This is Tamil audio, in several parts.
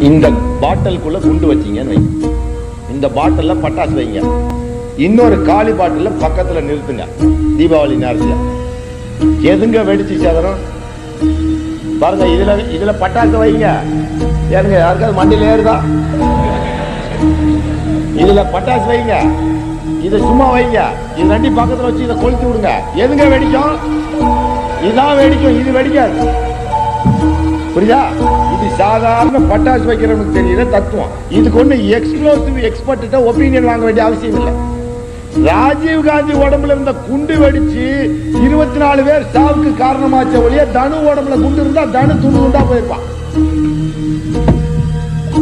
இந்த பாட்டிலுக்குள்ள குண்டு வச்சீங்கன்னு வைங்க, இந்த பாட்டில்ல பட்டாசு வைங்க, இன்னொரு காலி பாட்டில பக்கத்துல நிறுத்துங்க. தீபாவளி நேரத்துல எதுங்க வெடிச்சு சேதனம் பாருங்க. இதுல பட்டாசு வைங்க, ஏனுங்க யாருக்காவது மண்டியில ஏறுதா? இதுல பட்டாசு வைங்க, இதை சும்மா வைங்க, இது ரெண்டு பக்கத்துல வச்சு இதை கொளுத்தி விடுங்க. எதுங்க வெடிக்கும்? இதான் வெடிக்கும், இது வெடிக்காது. புரியுதா? இது சாதாரண பட்டாசு வைக்கிறவனுக்கு தெரியல தத்துவம். இதுக்கு ஒண்ணு எக்ஸ்ப்ளோசிவ் எக்ஸ்பர்ட் ஒப்பீனியன் வாங்க வேண்டிய அவசியம் இல்லை. ராஜீவ் காந்தி உடம்புல இருந்த குண்டு வெடிச்சு 24 பேர் சாவுக்கு காரணமாச்ச ஒழிய தனு உடம்புல குண்டு இருந்தா தனு துண்டு துண்டா போயிருப்பான்.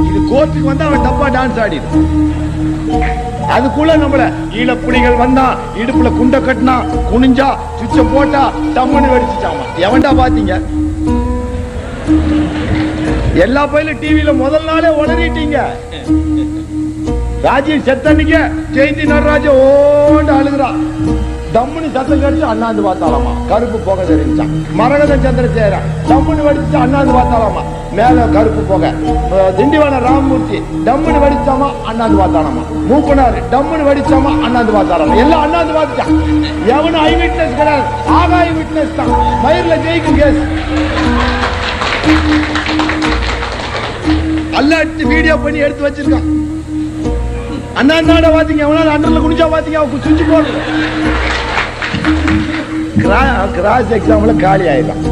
இது கோர்ட்டுக்கு வந்தா அவன் தப்பா டான்ஸ் ஆடிடும். அதுக்குள்ள நம்மள ஈழப்புலிகள் வந்தா இடுப்புல குண்ட கட்டினா குனிஞ்சா சுவிட்ச போட்டா தம்முன்னு வெடிச்சுட்டாமா. எவன்டா பாத்தீங்க? எல்லா பயிலும் டிவியில முதல் நாளே உளறிட்டீங்க. ராஜீவ் செத்தன்னைக்கு ஜெயந்தி நடராஜ ஓண்டு அழுகுறா. தம்முனு சத்தம் கடிச்சு அண்ணாந்து பார்த்தாலாமா, கருப்பு போக தெரிஞ்சான். மரகதன் சந்திரசேகரன் தம்முனு வெடிச்சு அண்ணாந்து பார்த்தாலாமா, மேல கருப்பு போக. திண்டிவன ராமமூர்த்தி டம்முனு வெடிச்சாமா அண்ணாந்து பார்த்தாலாமா. மூப்பனார் டம்முனு வெடிச்சாமா அண்ணாந்து பார்த்தாலாமா. எல்லாம் அண்ணாந்து பார்த்துட்டான். எவனும் ஐ விட்னஸ் கிடையாது, ஆகாய விட்னஸ் தான். மயிரில் ஜெயிக்கும் கேஸ். அல்லாட்டு வீடியோ பண்ணி எடுத்து வச்சிருக்கான். அண்ணாண்ட பாத்தீங்க, எவனால அண்டர்ல குடிச்சா பாத்தீங்க, அவன் சுவிட்ச் போடுற கிராஸ் எக்ஸாம்ல காலி ஆயிடும்.